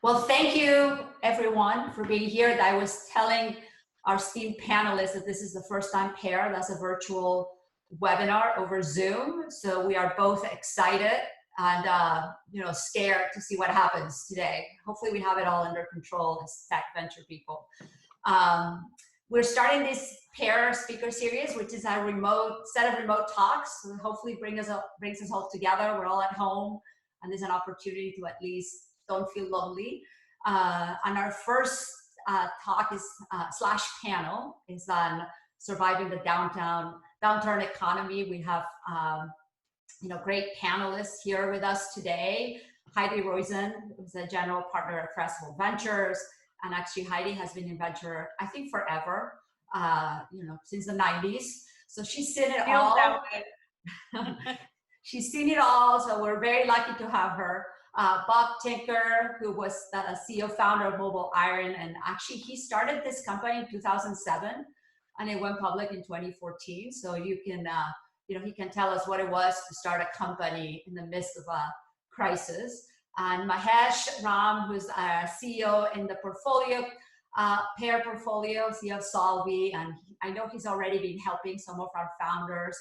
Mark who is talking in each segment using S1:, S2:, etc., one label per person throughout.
S1: Well, thank you everyone for being here. I was telling our esteemed panelists that this is the first time Pear does a virtual webinar over Zoom. So we are both excited and scared to see what happens today. Hopefully we have it all under control as tech venture people. We're starting this Pear speaker series, which is a set of remote talks. So hopefully brings us all together. We're all at home, and there's an opportunity to at least don't feel lonely. And our first talk is slash panel is on surviving the downturn economy. We have great panelists here with us today. Heidi Roizen, who's a general partner at Thrival Ventures, and actually Heidi has been in venture, I think, forever, since the 90s. So she's seen it all. She's seen it all, so we're very lucky to have her. Bob Tinker, who was the CEO founder of MobileIron, and actually he started this company in 2007, and it went public in 2014. So you can, he can tell us what it was to start a company in the midst of a crisis. And Mahesh Ram, who's a CEO in the portfolio, Pear portfolio, CEO of Solvvy, and I know he's already been helping some of our founders.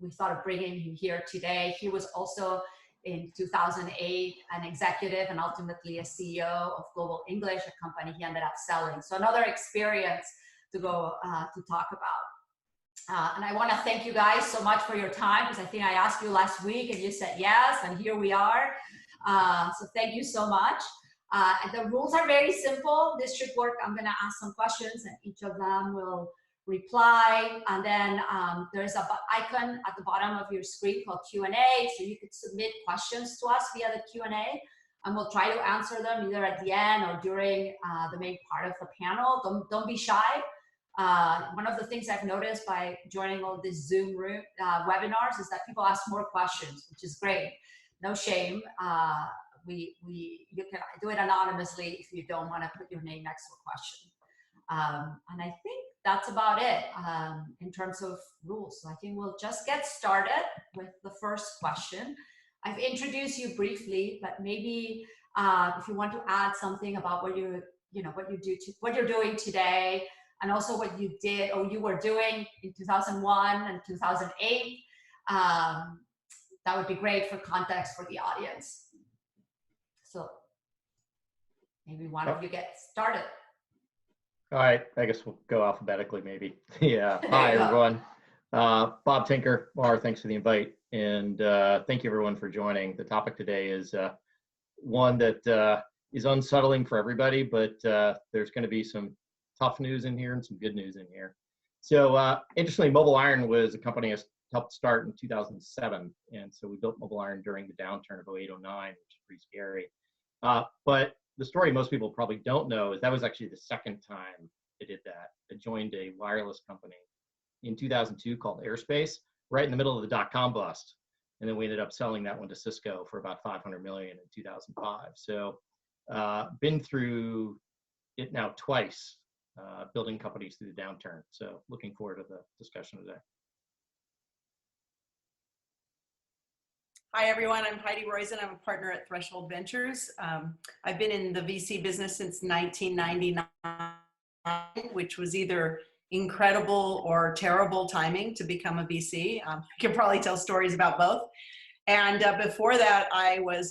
S1: We thought of bringing him here today. He was also in 2008 an executive and ultimately a CEO of Global English, a company he ended up selling. So another experience to go to talk about. And I want to thank you guys so much for your time, because I think I asked you last week and you said yes, and here we are. So thank you so much. The rules are very simple. This should work. I'm going to ask some questions and each of them will reply, and then there's an icon at the bottom of your screen called Q&A, so you could submit questions to us via the Q&A, and we'll try to answer them either at the end or during the main part of the panel. Don't be shy. One of the things I've noticed by joining all these Zoom webinars is that people ask more questions, which is great. No shame. You can do it anonymously if you don't want to put your name next to a question. And I think that's about it in terms of rules. So I think we'll just get started with the first question. I've introduced you briefly, but maybe if you want to add something about what you're doing today, and also what you did or you were doing in 2001 and 2008, that would be great for context for the audience. So maybe one of you get started.
S2: All right, I guess we'll go alphabetically maybe. Yeah, hi everyone. Bob Tinker, thanks for the invite. And thank you everyone for joining. The topic today is one that is unsettling for everybody, but there's gonna be some tough news in here and some good news in here. So interestingly, MobileIron was a company I helped start in 2007. And so we built MobileIron during the downturn of 08, 09, which is pretty scary. But the story most people probably don't know is that was actually the second time I did that. I joined a wireless company in 2002 called Airspace, right in the middle of the dot-com bust. And then we ended up selling that one to Cisco for about $500 million in 2005. So been through it now twice, building companies through the downturn. So looking forward to the discussion today.
S3: Hi, everyone. I'm Heidi Roizen. I'm a partner at Thrival Ventures. I've been in the VC business since 1999, which was either incredible or terrible timing to become a VC. I can probably tell stories about both. And before that, I was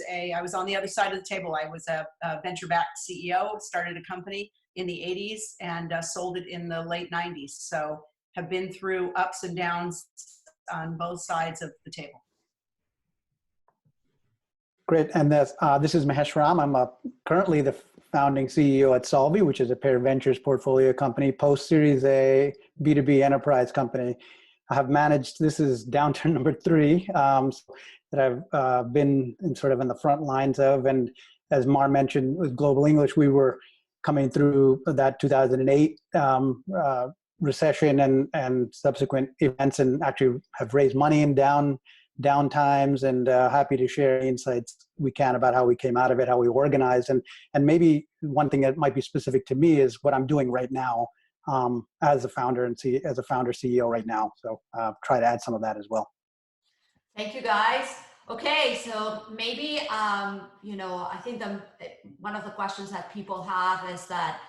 S3: on the other side of the table. I was a venture-backed CEO, started a company in the 80s and sold it in the late 90s. So have been through ups and downs on both sides of the table.
S4: Great, and this is Mahesh Ram. I'm currently the founding CEO at Solvvy, which is a Pear Ventures portfolio company, post-Series A, B2B enterprise company. I have managed, this is downturn number 3, that I've been in sort of in the front lines of, and as Mar mentioned, with Global English, we were coming through that 2008 recession and subsequent events, and actually have raised money in down times, and happy to share insights we can about how we came out of it, how we organized, and maybe one thing that might be specific to me is what I'm doing right now as a founder and CEO right now. So try to add some of that as well.
S1: Thank you guys. Okay, so maybe I think one of the questions that people have is that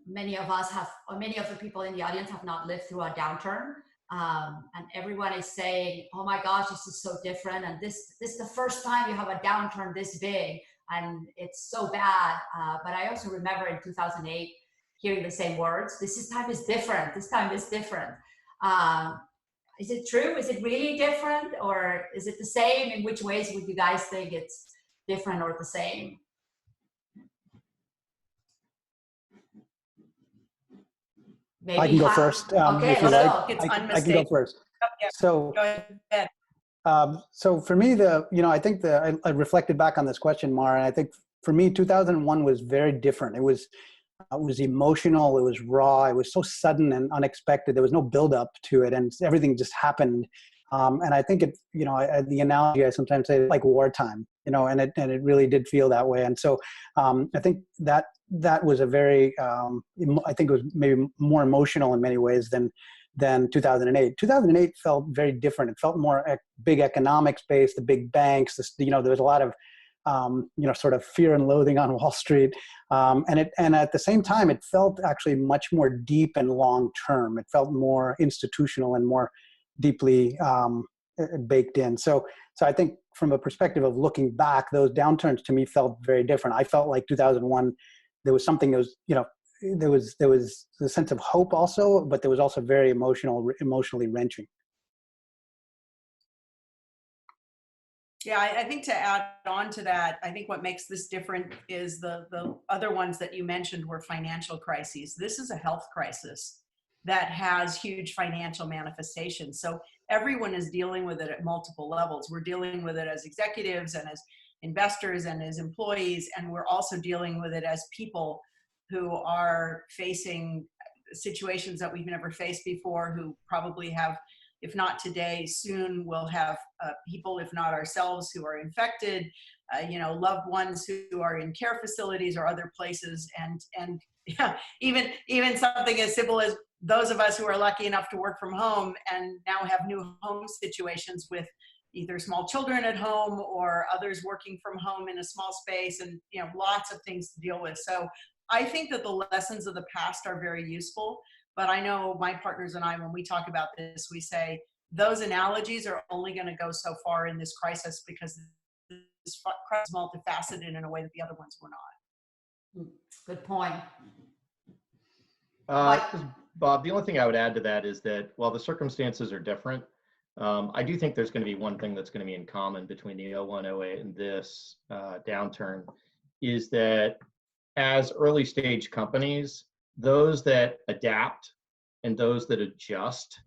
S1: many of us have, or many of the people in the audience have not lived through a downturn, and everyone is saying, "Oh my gosh, this is so different," and this is the first time you have a downturn this big, and it's so bad. But I also remember in 2008 hearing the same words. Time is different. This time is different. Is it true? Is it really different, or is it the same? In which ways would you guys think it's different or the same? Maybe
S4: I can go first.
S1: Okay,
S4: if you
S1: let's
S4: like.
S1: go.
S3: It's
S4: I can go first.
S3: Oh, yeah.
S4: So,
S3: Go ahead.
S4: so for me, I think I reflected back on this question, Mara, and I think for me, 2001 was very different. It was emotional. It was raw. It was so sudden and unexpected. There was no buildup to it, and everything just happened. And I think the analogy I sometimes say like wartime, and it really did feel that way. And so I think that was a very, I think it was maybe more emotional in many ways than 2008. 2008 felt very different. It felt more big economics based, the big banks. There was a lot of sort of fear and loathing on Wall Street. And at the same time, it felt actually much more deep and long term. It felt more institutional and more deeply baked in. So I think from a perspective of looking back, those downturns to me felt very different. I felt like 2001, there was something that was, there was a sense of hope also, but there was also very emotionally wrenching.
S3: Yeah, I think to add on to that, I think what makes this different is the other ones that you mentioned were financial crises. This is a health crisis that has huge financial manifestations. So everyone is dealing with it at multiple levels. We're dealing with it as executives and as investors and as employees, and we're also dealing with it as people who are facing situations that we've never faced before, who probably have, if not today, soon we'll have people, if not ourselves, who are infected, loved ones who are in care facilities or other places, and yeah, even something as simple as those of us who are lucky enough to work from home and now have new home situations with either small children at home or others working from home in a small space, and lots of things to deal with. So I think that the lessons of the past are very useful. But I know my partners and I, when we talk about this, we say those analogies are only going to go so far in this crisis, because this crisis is multifaceted in a way that the other ones were not.
S1: Good point.
S2: Bob, the only thing I would add to that is that while the circumstances are different, I do think there's going to be one thing that's going to be in common between the 01, 08 and this downturn, is that as early stage companies, those that adapt and those that adjust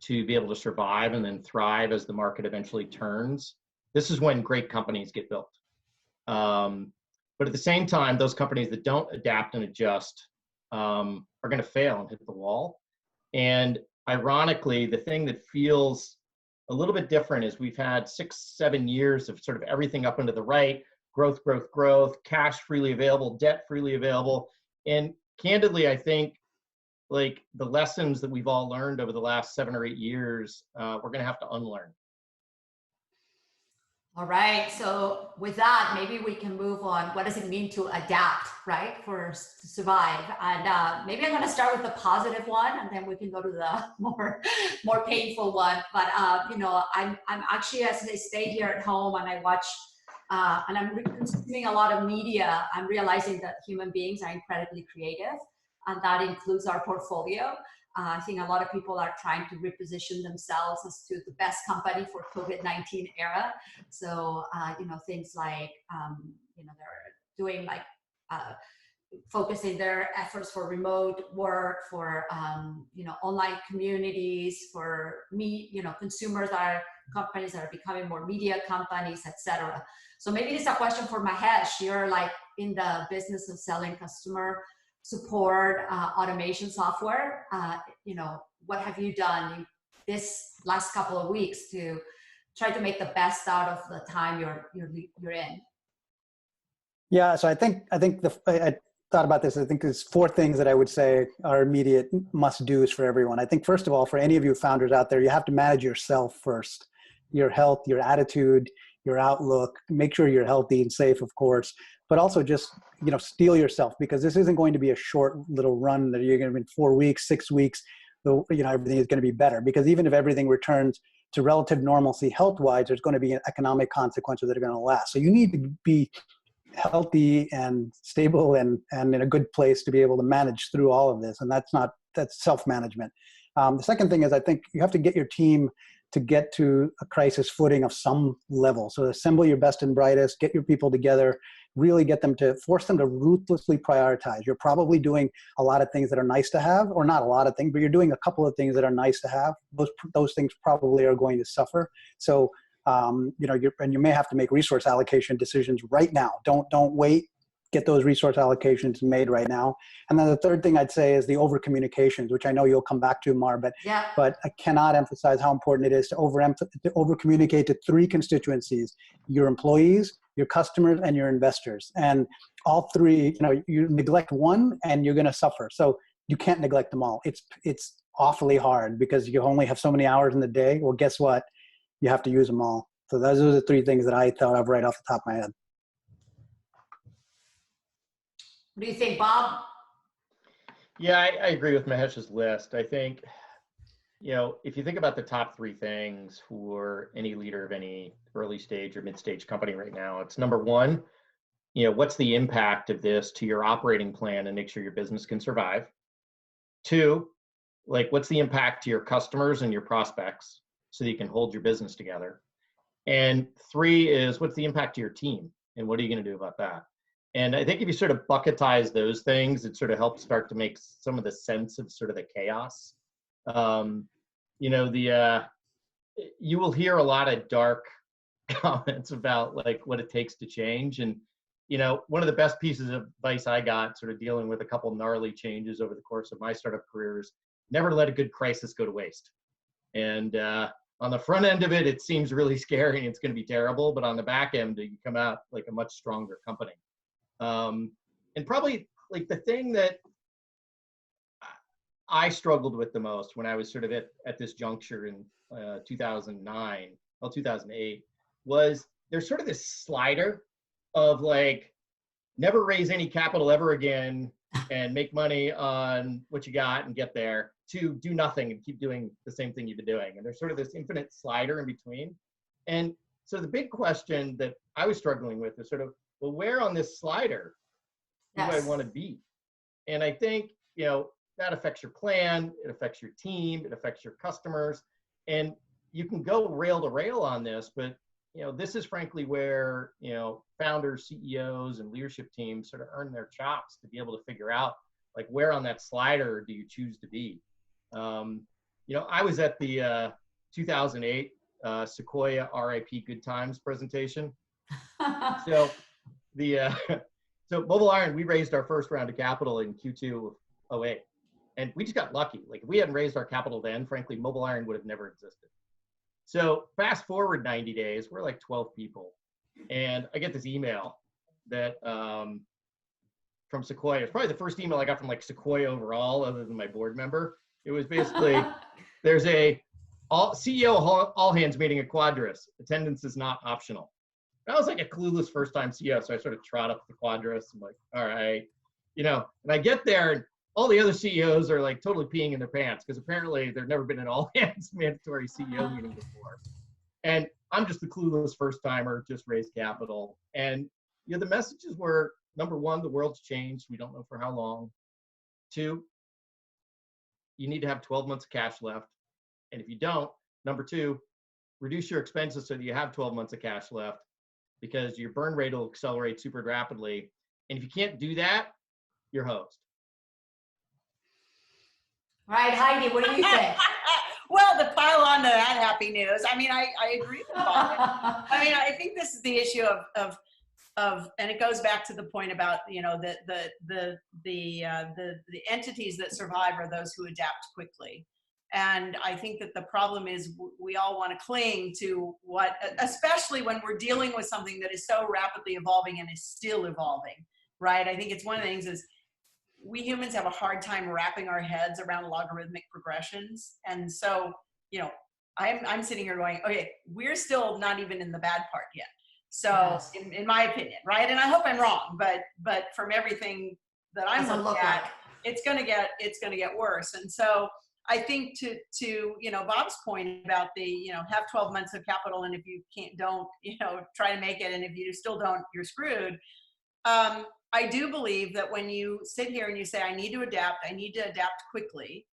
S2: to be able to survive and then thrive as the market eventually turns, this is when great companies get built. But at the same time, those companies that don't adapt and adjust are going to fail and hit the wall. And ironically, the thing that feels a little bit different is we've had 6-7 years of sort of everything up and to the right, growth, cash freely available, debt freely available. And candidly, I think like the lessons that we've all learned over the last 7 or 8 years, we're going to have to unlearn.
S1: All right. So with that, maybe we can move on. What does it mean to adapt, right, to survive? And maybe I'm going to start with the positive one, and then we can go to the more painful one. But I'm actually, as I stay here at home and I watch, and I'm consuming a lot of media, I'm realizing that human beings are incredibly creative, and that includes our portfolio. I think a lot of people are trying to reposition themselves as to the best company for COVID-19 era. So, things like, they're doing like focusing their efforts for remote work, for, online communities, for consumers that are companies that are becoming more media companies, etc. So maybe this is a question for Mahesh. You're like in the business of selling customer support, automation software. What have you done this last couple of weeks to try to make the best out of the time you're in?
S4: Yeah, so I think I thought about this. I think there's 4 things that I would say are immediate must-dos for everyone. I think first of all, for any of you founders out there, you have to manage yourself first. your health, your attitude, your outlook. Make sure you're healthy and safe, of course, but also just, steel yourself, because this isn't going to be a short little run that you're going to be in 4 weeks, 6 weeks, everything is going to be better. Because even if everything returns to relative normalcy health-wise, there's going to be economic consequences that are going to last. So you need to be healthy and stable and in a good place to be able to manage through all of this. And that's self-management. The second thing is, I think you have to get your team to get to a crisis footing of some level. So assemble your best and brightest, get your people together, really force them to ruthlessly prioritize. You're probably doing a lot of things that are nice to have, or not a lot of things, but you're doing a couple of things that are nice to have. Those things probably are going to suffer. So, and you may have to make resource allocation decisions right now. Don't wait. Get those resource allocations made right now. And then the third thing I'd say is the over communications, which I know you'll come back to, Mar, but I cannot emphasize how important it is to over communicate to 3 constituencies: your employees, your customers, and your investors. And all 3, you neglect one and you're going to suffer. So you can't neglect them all. It's awfully hard because you only have so many hours in the day. Well, guess what? You have to use them all. So those are the 3 things that I thought of right off the top of my head.
S1: What do you think, Bob?
S2: Yeah, I agree with Mahesh's list. I think, if you think about the top 3 things for any leader of any early stage or mid-stage company right now, it's number 1, what's the impact of this to your operating plan and make sure your business can survive? 2, what's the impact to your customers and your prospects so that you can hold your business together? And 3 is, what's the impact to your team and what are you going to do about that? And I think if you sort of bucketize those things, it sort of helps start to make some of the sense of sort of the chaos. You will hear a lot of dark comments about what it takes to change. And, one of the best pieces of advice I got sort of dealing with a couple gnarly changes over the course of my startup careers: never let a good crisis go to waste. And on the front end of it, it seems really scary and it's going to be terrible. But on the back end, you come out like a much stronger company. And probably the thing that I struggled with the most when I was sort of at this juncture in 2008, was there's sort of this slider of never raise any capital ever again and make money on what you got and get there, to do nothing and keep doing the same thing you've been doing. And there's sort of this infinite slider in between. And so the big question that I was struggling with is sort of, well, where on this slider do I want to be? And I think, that affects your plan, it affects your team, it affects your customers. And you can go rail to rail on this, but, this is frankly where, founders, CEOs, and leadership teams sort of earn their chops to be able to figure out, where on that slider do you choose to be? I was at the 2008 Sequoia RIP Good Times presentation. So MobileIron, we raised our first round of capital in Q2 of 08. And we just got lucky. If we hadn't raised our capital then, frankly, MobileIron would have never existed. So fast forward 90 days, we're 12 people. And I get this email that from Sequoia. It's probably the first email I got from Sequoia overall, other than my board member. It was basically, there's a CEO all hands meeting at Quadris. Attendance is not optional. I was a clueless first-time CEO, so I sort of trot up to Quadris. I'm all right, and I get there, and all the other CEOs are totally peeing in their pants because apparently they've never been in all hands mandatory CEO meeting before. And I'm just the clueless first-timer, just raised capital. And the messages were, number 1, the world's changed. We don't know for how long. 2, you need to have 12 months of cash left. And if you don't, number 2, reduce your expenses so that you have 12 months of cash left, because your burn rate will accelerate super rapidly. And if you can't do that, you're hosed.
S1: All right, Heidi, what do you think?
S3: Well, to pile on to that happy news, I agree with Bob. I think this is the issue of, and it goes back to the point about, the entities that survive are those who adapt quickly. And I think that the problem is we all want to cling to what, especially when we're dealing with something that is so rapidly evolving and is still evolving, right? I think it's one of the things is we humans have a hard time wrapping our heads around logarithmic progressions. And so, I'm sitting here going, okay, we're still not even in the bad part yet. So
S1: Yes.
S3: in my opinion, right? And I hope I'm wrong, but from everything that I'm looking at, it's going to get worse. And so I think to Bob's point about the, have 12 months of capital, and if you don't, try to make it. And if you still don't, you're screwed. I do believe that when you sit here and you say, I need to adapt quickly.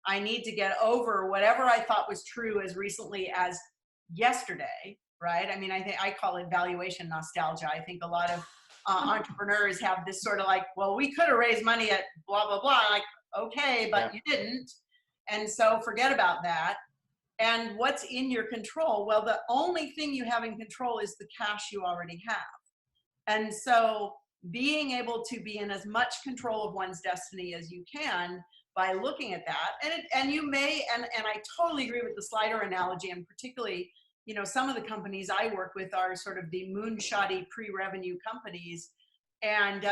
S3: I need to get over whatever I thought was true as recently as yesterday, right? I mean, I call it valuation nostalgia. I think a lot of entrepreneurs have this sort of like, well, we could have raised money at blah, blah, blah. Like, okay, but you didn't. And so forget about that. And what's in your control? Well, the only thing you have in control is the cash you already have. And so being able to be in as much control of one's destiny as you can by looking at that. And you may, and I totally agree with the slider analogy, and particularly, some of the companies I work with are sort of the moonshotty pre-revenue companies. And,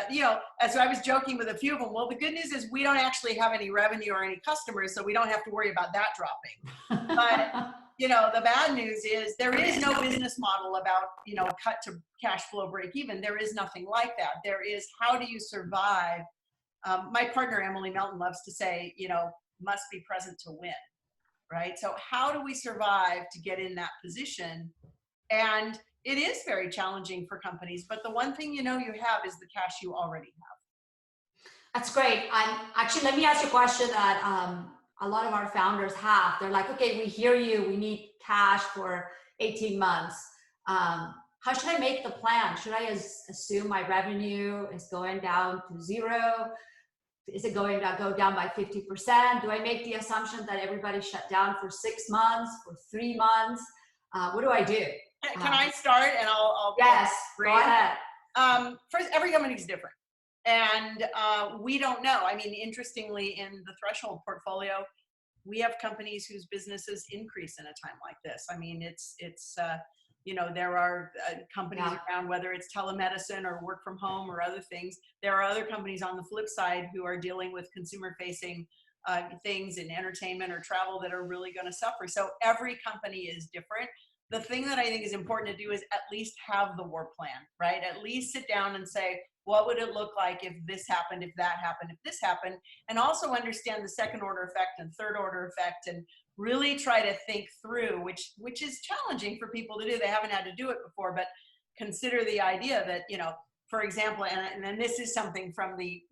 S3: as I was joking with a few of them, well, the good news is we don't actually have any revenue or any customers, so we don't have to worry about that dropping. But, the bad news is there is no business model about, cut to cash flow break even. There is nothing like that. There is, how do you survive? My partner, Emily Melton, loves to say, must be present to win, right? So how do we survive to get in that position? And it is very challenging for companies, but the one thing you have is the cash you already have.
S1: That's great. Actually, let me ask you a question that a lot of our founders have. They're like, okay, we hear you. We need cash for 18 months. How should I make the plan? Should I assume my revenue is going down to zero? Is it going to go down by 50%? Do I make the assumption that everybody shut down for 6 months, for 3 months? What do I do?
S3: Can I start? And I'll
S1: yes, go ahead.
S3: First, every company is different. And we don't know. I mean, interestingly, in the Threshold portfolio, we have companies whose businesses increase in a time like this. I mean, it's there are companies around, whether it's telemedicine or work from home or other things. There are other companies on the flip side who are dealing with consumer-facing things in entertainment or travel that are really going to suffer. So every company is different. The thing that I think is important to do is at least have the war plan, right? At least sit down and say, what would it look like if this happened, if that happened, if this happened? And also understand the second order effect and third order effect, and really try to think through, which is challenging for people to do. They haven't had to do it before, but consider the idea that, for example, and then this is something from the,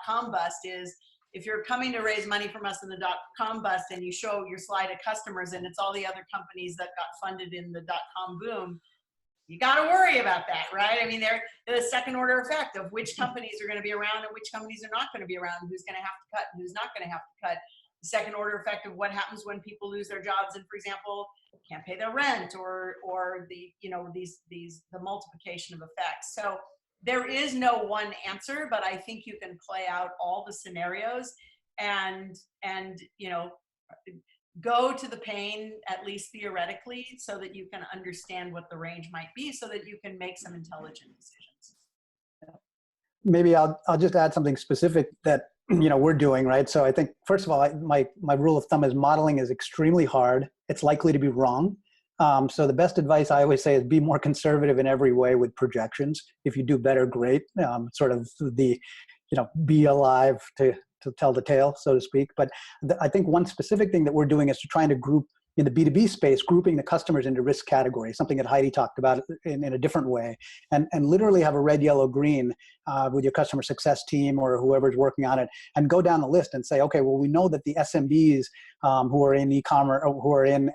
S3: .com bust is, if you're coming to raise money from us in the .com bust and you show your slide of customers and it's all the other companies that got funded in the .com boom, you got to worry about that, right? I mean, they're the second order effect of which companies are going to be around and which companies are not going to be around, who's going to have to cut and who's not going to have to cut. The second order effect of what happens when people lose their jobs and, for example, can't pay their rent, or the, the multiplication of effects. So there is no one answer, but I think you can play out all the scenarios and go to the pain, at least theoretically, so that you can understand what the range might be, so that you can make some intelligent decisions.
S4: Maybe I'll just add something specific that we're doing, right? So I think, first of all, my rule of thumb is modeling is extremely hard. It's likely to be wrong. So the best advice I always say is be more conservative in every way with projections. If you do better, great. Sort of the, be alive to tell the tale, so to speak. But I think one specific thing that we're doing is to trying to group in the B2B space, grouping the customers into risk categories, something that Heidi talked about in a different way, and literally have a red, yellow, green with your customer success team or whoever's working on it, and go down the list and say, okay, well, we know that the SMBs who are in e-commerce, or who are in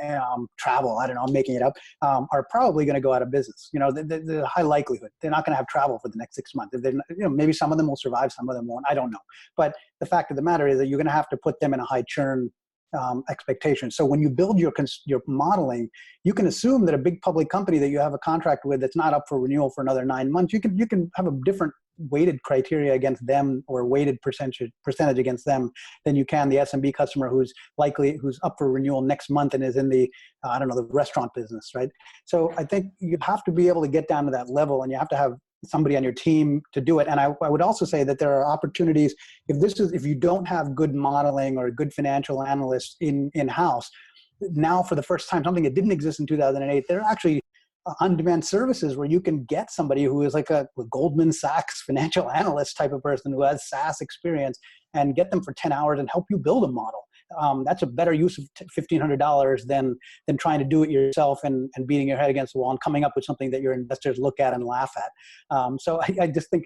S4: travel, I don't know, I'm making it up, are probably going to go out of business. The high likelihood they're not going to have travel for the next 6 months. Maybe some of them will survive, some of them won't. I don't know. But the fact of the matter is that you're going to have to put them in a high churn expectation. So when you build your modeling, you can assume that a big public company that you have a contract with that's not up for renewal for another 9 months, you can have a different weighted criteria against them, or weighted percentage against them, than you can the SMB customer who's up for renewal next month and is in the the restaurant business, right? So I think you have to be able to get down to that level, and you have to have somebody on your team to do it. And I would also say that there are opportunities if you don't have good modeling or good financial analysts in-house, now for the first time, something that didn't exist in 2008, there are actually on-demand services where you can get somebody who is like a Goldman Sachs financial analyst type of person who has SaaS experience and get them for 10 hours and help you build a model. That's a better use of $1,500 than trying to do it yourself and beating your head against the wall and coming up with something that your investors look at and laugh at. So I just think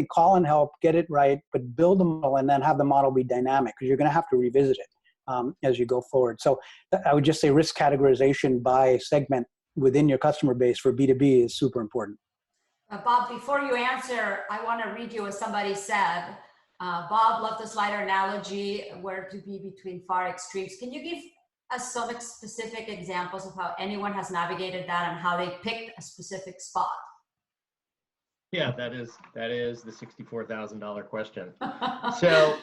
S4: call and help, get it right, but build a model and then have the model be dynamic, because you're going to have to revisit it as you go forward. So I would just say risk categorization by segment within your customer base for B2B is super important.
S1: Bob, before you answer, I want to read you what somebody said. Bob loved the slider analogy, where to be between far extremes. Can you give us some specific examples of how anyone has navigated that and how they picked a specific spot?
S2: Yeah, that is the $64,000 question. So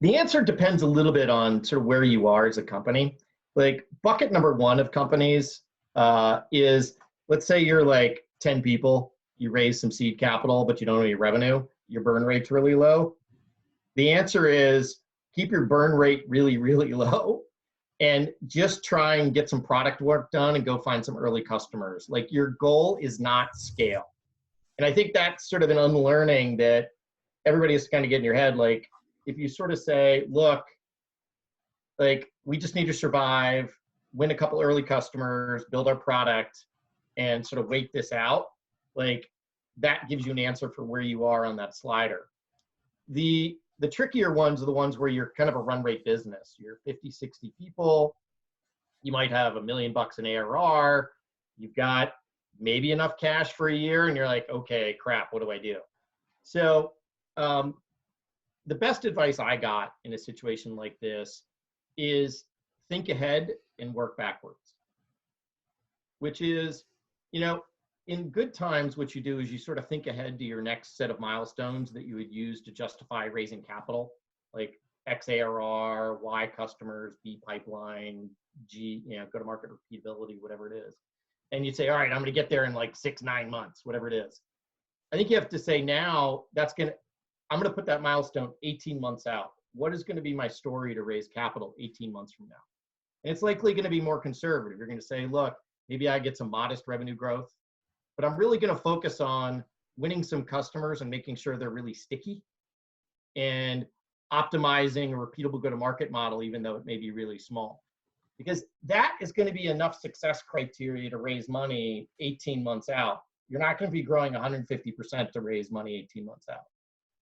S2: the answer depends a little bit on sort of where you are as a company. Like bucket number one of companies is, let's say you're like 10 people, you raise some seed capital, but you don't have any revenue, your burn rate's really low. The answer is keep your burn rate really, really low and just try and get some product work done and go find some early customers. Like your goal is not scale. And I think that's sort of an unlearning that everybody has to kind of get in your head. Like if you sort of say, look, like we just need to survive, win a couple early customers, build our product, and sort of wait this out, like that gives you an answer for where you are on that slider. The trickier ones are the ones where you're kind of a run rate business. You're 50, 60 people. You might have $1 million in ARR. You've got maybe enough cash for a year and you're like, okay, crap, what do I do? So the best advice I got in a situation like this is think ahead and work backwards, which is, you know, in good times, what you do is you sort of think ahead to your next set of milestones that you would use to justify raising capital, like X ARR, Y customers, B pipeline, G, you know, go-to-market repeatability, whatever it is. And you say, all right, I'm going to get there in like 6-9 months, whatever it is. I think you have to say now, I'm going to put that milestone 18 months out. What is going to be my story to raise capital 18 months from now? And it's likely going to be more conservative. You're going to say, look, maybe I get some modest revenue growth, but I'm really going to focus on winning some customers and making sure they're really sticky and optimizing a repeatable go-to-market model, even though it may be really small. Because that is going to be enough success criteria to raise money 18 months out. You're not going to be growing 150% to raise money 18 months out.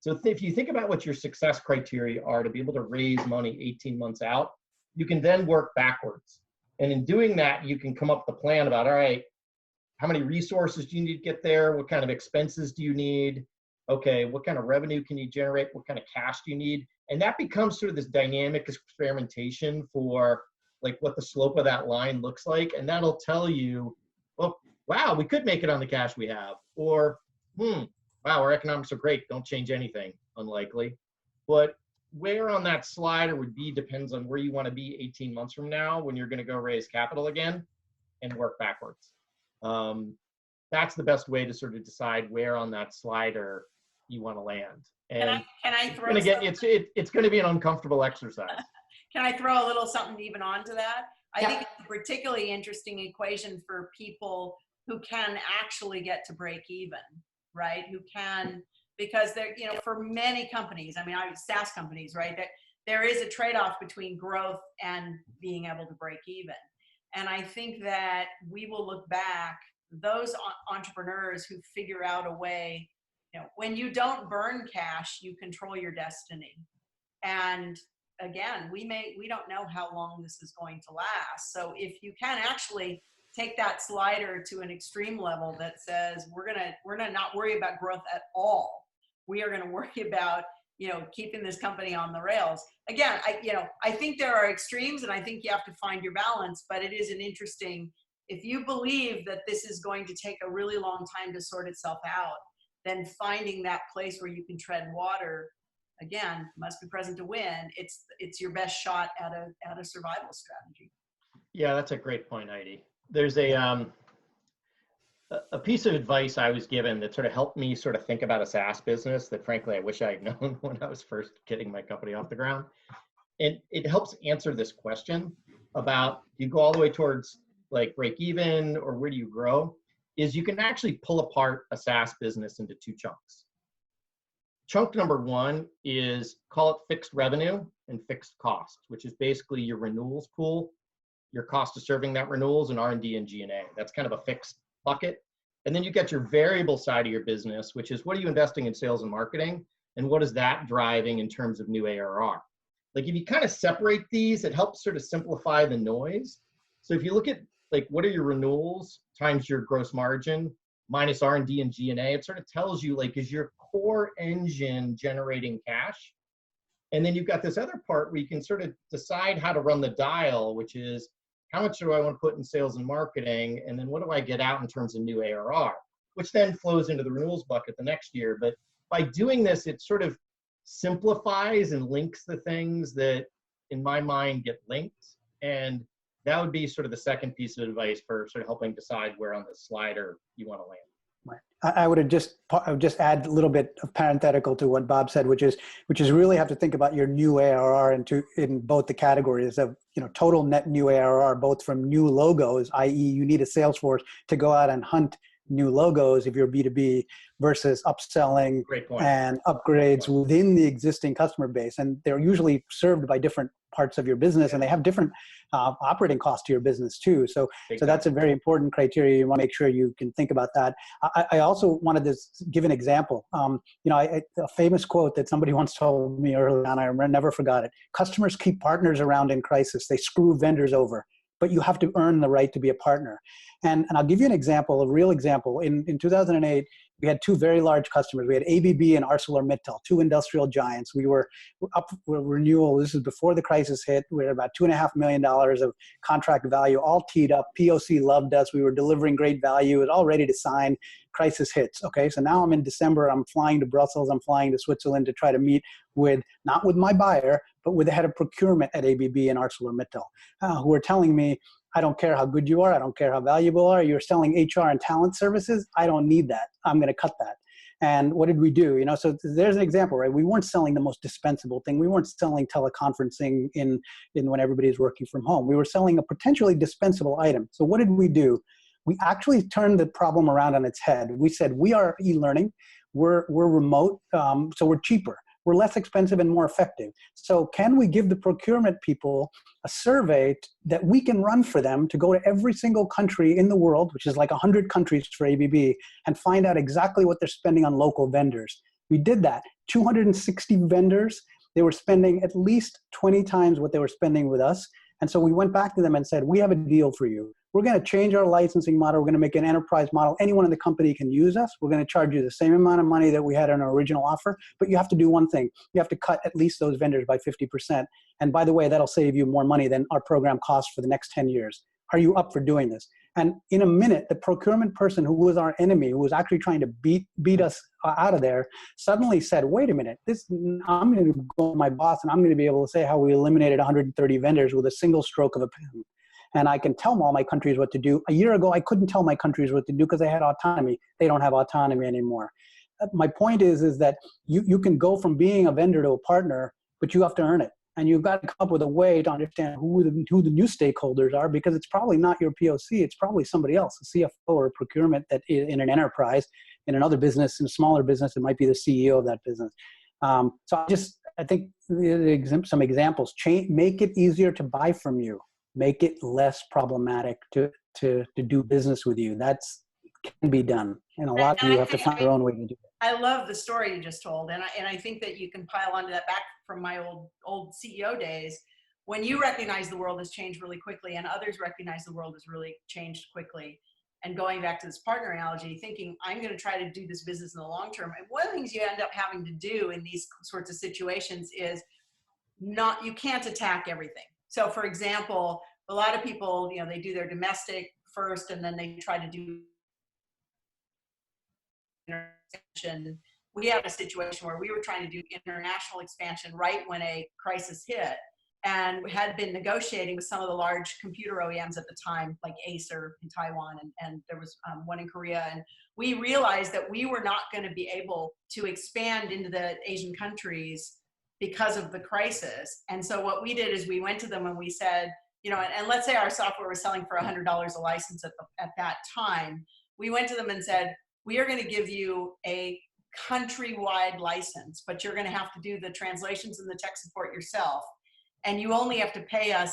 S2: So if you think about what your success criteria are to be able to raise money 18 months out, you can then work backwards. And in doing that, you can come up with a plan about, all right, how many resources do you need to get there? What kind of expenses do you need? Okay, what kind of revenue can you generate? What kind of cash do you need? And that becomes sort of this dynamic experimentation for like what the slope of that line looks like. And that'll tell you, well, wow, we could make it on the cash we have. Or, wow, our economics are great. Don't change anything. Unlikely. But where on that slider would be depends on where you want to be 18 months from now when you're going to go raise capital again and work backwards. That's the best way to sort of decide where on that slider you want to land. And
S3: can I throw
S2: it's going to be an uncomfortable exercise.
S3: Can I throw a little something even onto that? I think it's a particularly interesting equation for people who can actually get to break even, right? Who can, because they're, you know, for many companies, I mean, SaaS companies, right? That there is a trade-off between growth and being able to break even. And I think that we will look back, those entrepreneurs who figure out a way, you know, when you don't burn cash, you control your destiny. And again, we don't know how long this is going to last. So if you can actually take that slider to an extreme level that says, we're gonna not worry about growth at all. We are gonna worry about, you know, keeping this company on the rails. Again, I think there are extremes and I think you have to find your balance, but it is an interesting, if you believe that this is going to take a really long time to sort itself out, then finding that place where you can tread water, again, must be present to win. It's your best shot at a survival strategy.
S2: Yeah, that's a great point, Heidi. There's a piece of advice I was given that sort of helped me sort of think about a SaaS business that frankly I wish I had known when I was first getting my company off the ground. And it helps answer this question about you go all the way towards like break even or where do you grow is you can actually pull apart a SaaS business into two chunks. Chunk number one is, call it fixed revenue and fixed costs, which is basically your renewals pool, your cost of serving that renewals, and R&D and G&A. That's kind of a fixed bucket. And then you get your variable side of your business, which is what are you investing in sales and marketing, and what is that driving in terms of new ARR? Like if you kind of separate these, it helps sort of simplify the noise. So if you look at like what are your renewals times your gross margin minus R&D and G&A, it sort of tells you like is your core engine generating cash? And then you've got this other part where you can sort of decide how to run the dial, which is how much do I want to put in sales and marketing? And then what do I get out in terms of new ARR, which then flows into the renewals bucket the next year. But by doing this, it sort of simplifies and links the things that in my mind get linked. And that would be sort of the second piece of advice for sort of helping decide where on the slider you want to land.
S4: Right. I would just add a little bit of parenthetical to what Bob said, which is really have to think about your new ARR in both the categories of total net new ARR, both from new logos, i.e. you need a sales force to go out and hunt new logos if you're B2B versus upselling and upgrades within the existing customer base. And they're usually served by different parts of your business and they have different operating costs to your business too. So that's a very important criteria. You want to make sure you can think about that. I also wanted to give an example. A famous quote that somebody once told me early on, I never forgot it. Customers keep partners around in crisis. They screw vendors over, but you have to earn the right to be a partner. And I'll give you an example, a real example. In 2008, we had two very large customers. We had ABB and ArcelorMittal, two industrial giants. We were up for renewal. This is before the crisis hit. We had about $2.5 million of contract value, all teed up. POC loved us. We were delivering great value. It was all ready to sign. Crisis hits. Okay, so now I'm in December. I'm flying to Brussels. I'm flying to Switzerland to try to meet with, not with my buyer, but with the head of procurement at ABB and ArcelorMittal, who are telling me, I don't care how good you are. I don't care how valuable you are. You're selling HR and talent services. I don't need that. I'm going to cut that. And what did we do? So there's an example, right? We weren't selling the most dispensable thing. We weren't selling teleconferencing in when everybody's working from home. We were selling a potentially dispensable item. So what did we do? We actually turned the problem around on its head. We said, we are e-learning. We're remote, so we're cheaper. We're less expensive and more effective. So can we give the procurement people a survey that we can run for them to go to every single country in the world, which is like 100 countries for ABB, and find out exactly what they're spending on local vendors? We did that. 260 vendors. They were spending at least 20 times what they were spending with us. And so we went back to them and said, we have a deal for you. We're going to change our licensing model. We're going to make an enterprise model. Anyone in the company can use us. We're going to charge you the same amount of money that we had in our original offer, but you have to do one thing. You have to cut at least those vendors by 50%. And by the way, that'll save you more money than our program costs for the next 10 years. Are you up for doing this? And in a minute, the procurement person who was our enemy, who was actually trying to beat us out of there, suddenly said, wait a minute, I'm going to go to my boss and I'm going to be able to say how we eliminated 130 vendors with a single stroke of a pen. And I can tell all my countries what to do. A year ago, I couldn't tell my countries what to do because they had autonomy. They don't have autonomy anymore. My point is that you can go from being a vendor to a partner, but you have to earn it. And you've got to come up with a way to understand who the new stakeholders are, because it's probably not your POC. It's probably somebody else, a CFO or a procurement that in an enterprise, in another business, in a smaller business, it might be the CEO of that business. So I think some examples, make it easier to buy from you. Make it less problematic to do business with you. Can be done. And a lot of you have to find your own way to do it.
S3: I love the story you just told. And I think that you can pile onto that back from my old CEO days. When you recognize the world has changed really quickly and others recognize the world has really changed quickly, and going back to this partner analogy, thinking I'm going to try to do this business in the long term. And one of the things you end up having to do in these sorts of situations is you can't attack everything. So for example, a lot of people, they do their domestic first and then they try to do expansion. We have a situation where we were trying to do international expansion right when a crisis hit, and we had been negotiating with some of the large computer OEMs at the time, like Acer in Taiwan, and there was one in Korea. And we realized that we were not going to be able to expand into the Asian countries because of the crisis. And so what we did is we went to them and we said, you know, and let's say our software was selling for $100 a license at that time, we went to them and said, we are going to give you a countrywide license, but you're going to have to do the translations and the tech support yourself. And you only have to pay us,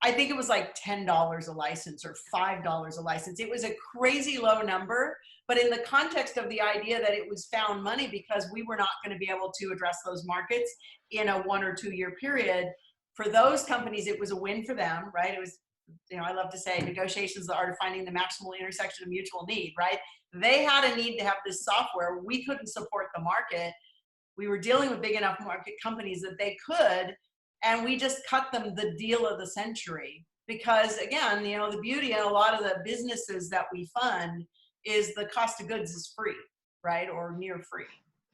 S3: I think it was like $10 a license or $5 a license. It was a crazy low number, but in the context of the idea that it was found money because we were not going to be able to address those markets in a 1 or 2 year period, for those companies, it was a win for them, right? It was, you know, I love to say negotiations is the art of finding the maximal intersection of mutual need, right? They had a need to have this software. We couldn't support the market. We were dealing with big enough market companies that they could, and we just cut them the deal of the century. Because again, you know, the beauty in a lot of the businesses that we fund is the cost of goods is free, right? Or near free.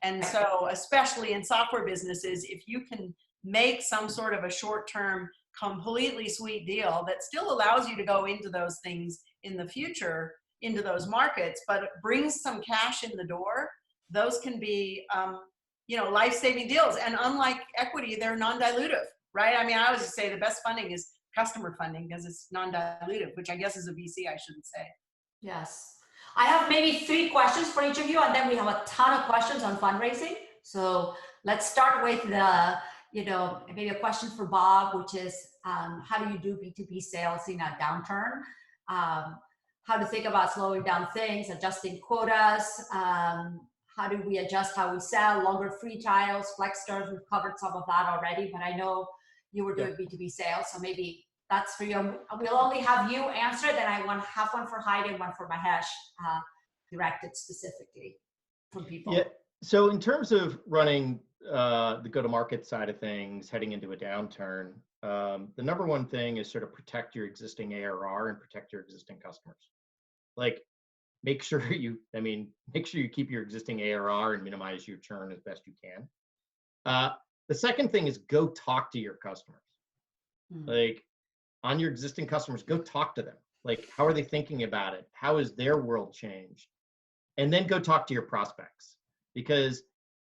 S3: And so, especially in software businesses, if you can make some sort of a short-term, completely sweet deal that still allows you to go into those things in the future, into those markets, but it brings some cash in the door, those can be, you know, life-saving deals. And unlike equity, they're non-dilutive, right? I mean, I always say the best funding is customer funding because it's non-dilutive, which I guess is a VC, I shouldn't say.
S1: Yes. I have maybe 3 questions for each of you, and then we have a ton of questions on fundraising. So let's start with the, you know, maybe a question for Bob, which is how do you do B2B sales in a downturn? How to think about slowing down things, adjusting quotas, how do we adjust how we sell, longer free trials, flex terms. We've covered some of that already, but I know you were doing B2B sales, so maybe that's for you. We'll only have you answer, then I have one for Heidi and one for Mahesh, directed specifically from people.
S2: Yeah. So in terms of running the go-to-market side of things, heading into a downturn, the number one thing is sort of protect your existing ARR and protect your existing customers. Like, make sure you keep your existing ARR and minimize your churn as best you can. The second thing is go talk to your customers. Like, on your existing customers, go talk to them. Like, how are they thinking about it? How has their world changed? And then go talk to your prospects. Because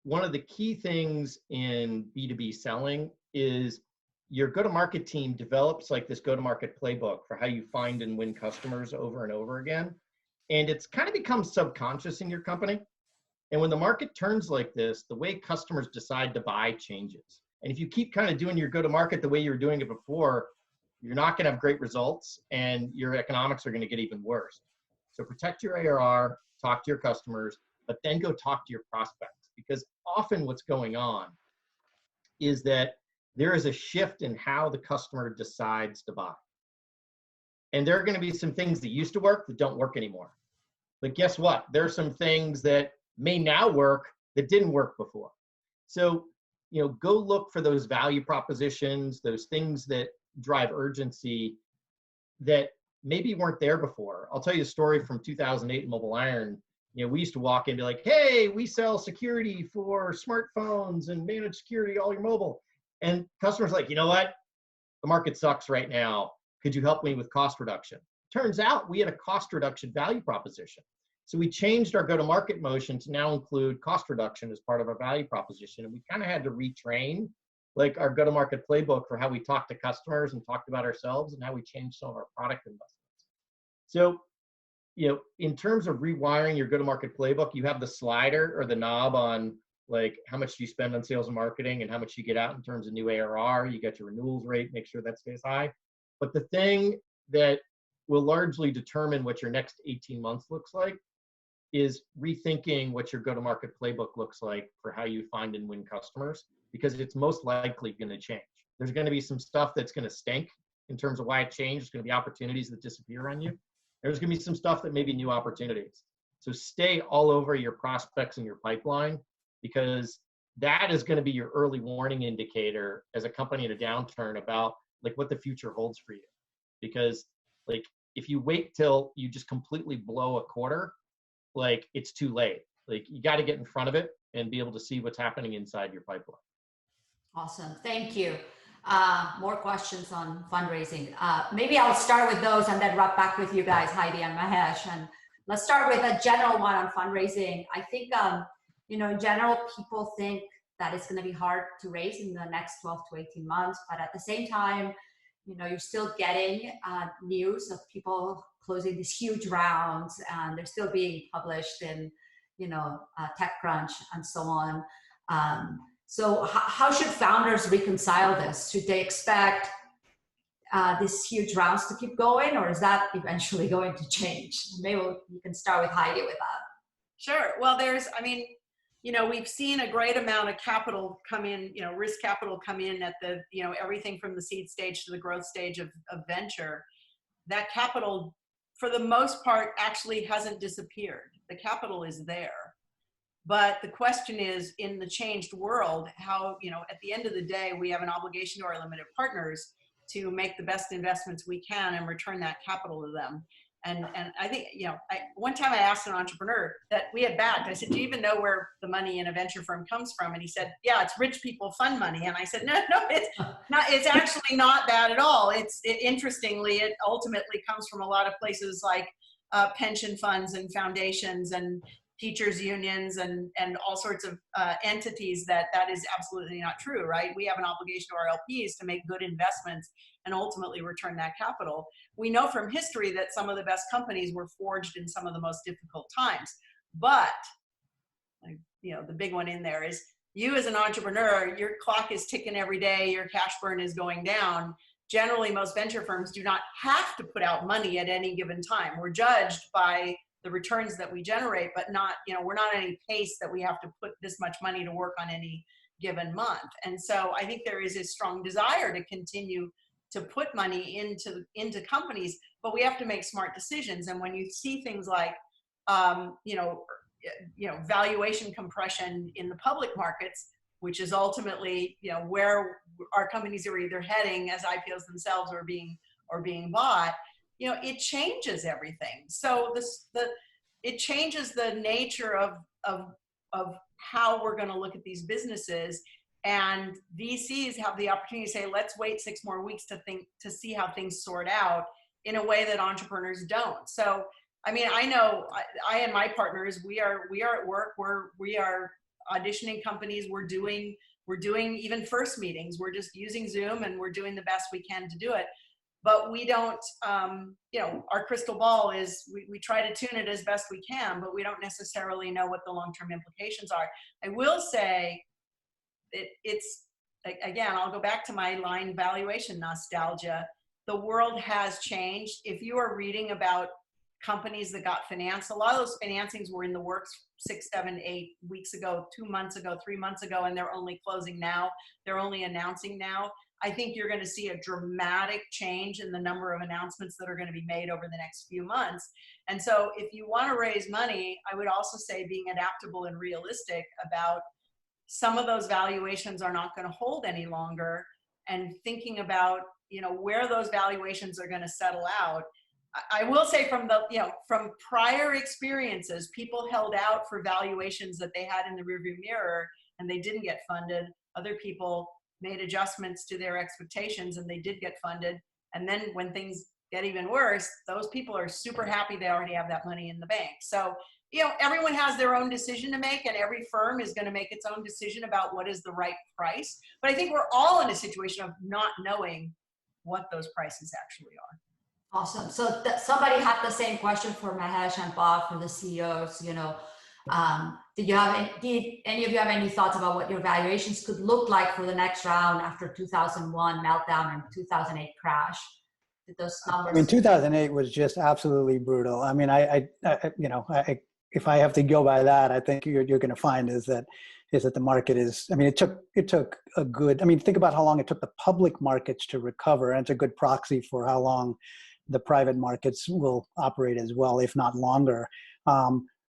S2: one of the key things in B2B selling is your go-to-market team develops like this go-to-market playbook for how you find and win customers over and over again. And it's kind of becomes subconscious in your company. And when the market turns like this, the way customers decide to buy changes. And if you keep kind of doing your go-to-market the way you were doing it before, you're not going to have great results and your economics are going to get even worse. So protect your ARR, talk to your customers, but then go talk to your prospects. Because often what's going on is that there is a shift in how the customer decides to buy. And there are going to be some things that used to work that don't work anymore. But guess what? There are some things that may now work that didn't work before. So, you know, go look for those value propositions, those things that drive urgency that maybe weren't there before. I'll tell you a story from 2008 in MobileIron. You know, we used to walk in and be like, hey, we sell security for smartphones and manage security all your mobile. And customers are like, you know what? The market sucks right now. Could you help me with cost reduction? Turns out we had a cost reduction value proposition. So we changed our go-to-market motion to now include cost reduction as part of our value proposition. And we kind of had to retrain like our go-to-market playbook for how we talk to customers and talked about ourselves and how we changed some of our product investments. So, you know, in terms of rewiring your go-to-market playbook, you have the slider or the knob on like how much do you spend on sales and marketing and how much you get out in terms of new ARR. You got your renewals rate, make sure that stays high. But the thing that will largely determine what your next 18 months looks like is rethinking what your go-to-market playbook looks like for how you find and win customers, because it's most likely going to change. There's going to be some stuff that's going to stink in terms of why it changed. There's going to be opportunities that disappear on you. There's going to be some stuff that may be new opportunities. So stay all over your prospects and your pipeline, because that is going to be your early warning indicator as a company in a downturn about like what the future holds for you. Because like if you wait till you just completely blow a quarter, like it's too late. Like you got to get in front of it and be able to see what's happening inside your pipeline.
S1: Awesome. Thank you. More questions on fundraising. Maybe I'll start with those and then wrap back with you guys, Heidi and Mahesh. And let's start with a general one on fundraising. I think, you know, in general, people think that it's going to be hard to raise in the next 12 to 18 months. But at the same time, you're still getting news of people closing these huge rounds, and they're still being published in, TechCrunch and so on. So how should founders reconcile this? Should they expect these huge rounds to keep going, or is that eventually going to change? Maybe you can start with Heidi with that.
S3: Sure. Well, we've seen a great amount of capital come in, risk capital come in at the, everything from the seed stage to the growth stage of venture. That capital, for the most part, actually hasn't disappeared. The capital is there. But the question is, in the changed world, how, at the end of the day, we have an obligation to our limited partners to make the best investments we can and return that capital to them. And I think, one time I asked an entrepreneur that we had backed, I said, do you even know where the money in a venture firm comes from? And he said, yeah, it's rich people fund money. And I said, no, it's not, it's actually not that at all. Interestingly, it ultimately comes from a lot of places like pension funds and foundations and teachers unions and all sorts of entities. That is absolutely not true, right? We have an obligation to our LPs to make good investments and ultimately return that capital. We know from history that some of the best companies were forged in some of the most difficult times. But, the big one in there is you as an entrepreneur, your clock is ticking every day, your cash burn is going down. Generally, most venture firms do not have to put out money at any given time. We're judged by the returns that we generate, but not, we're not at any pace that we have to put this much money to work on any given month. And so I think there is a strong desire to continue to put money into companies, but we have to make smart decisions. And when you see things like, valuation compression in the public markets, which is ultimately, where our companies are either heading as IPOs themselves or being bought, it changes everything. So it changes the nature of how we're going to look at these businesses. And VCs have the opportunity to say, let's wait 6 more weeks to see how things sort out in a way that entrepreneurs don't. So, I know I and my partners, we are at work, we are auditioning companies, we're doing even first meetings, we're just using Zoom and we're doing the best we can to do it. But we don't, our crystal ball is, we try to tune it as best we can, but we don't necessarily know what the long-term implications are. I will say, it's again, I'll go back to my line valuation nostalgia. The world has changed. If you are reading about companies that got financed, a lot of those financings were in the works 6, 7, 8 weeks ago, 2 months ago, 3 months ago, and they're only closing now. They're only announcing now. I think you're going to see a dramatic change in the number of announcements that are going to be made over the next few months. And so if you want to raise money, I would also say being adaptable and realistic about some of those valuations are not going to hold any longer, and thinking about, where those valuations are going to settle out. I will say from prior experiences, people held out for valuations that they had in the rearview mirror and they didn't get funded. Other people made adjustments to their expectations and they did get funded. And then when things get even worse, those people are super happy they already have that money in the bank. So, everyone has their own decision to make, and every firm is going to make its own decision about what is the right price. But I think we're all in a situation of not knowing what those prices actually are.
S1: Awesome. So somebody had the same question for Mahesh and Bob, for the CEOs. Did any of you have any thoughts about what your valuations could look like for the next round after 2001 meltdown and 2008 crash? Did those numbers? 2008
S4: was just absolutely brutal. If I have to go by that, I think you're going to find is that the market is, it took a good, think about how long it took the public markets to recover, and it's a good proxy for how long the private markets will operate as well, if not longer.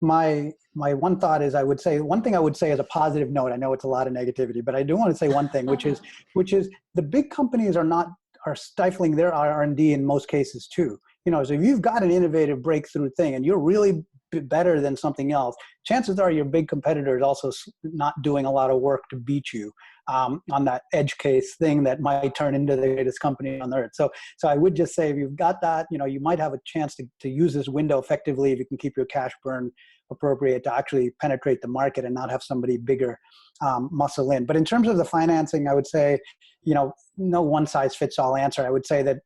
S4: My one thought is, one thing I would say as a positive note, I know it's a lot of negativity, but I do want to say one thing, which is the big companies are stifling their R&D in most cases too. So if you've got an innovative breakthrough thing and you're really better than something else, chances are your big competitor is also not doing a lot of work to beat you on that edge case thing that might turn into the greatest company on earth. So I would just say, if you've got that, you might have a chance to use this window effectively if you can keep your cash burn appropriate to actually penetrate the market and not have somebody bigger muscle in. But in terms of the financing, I would say, no one size fits all answer. I would say that,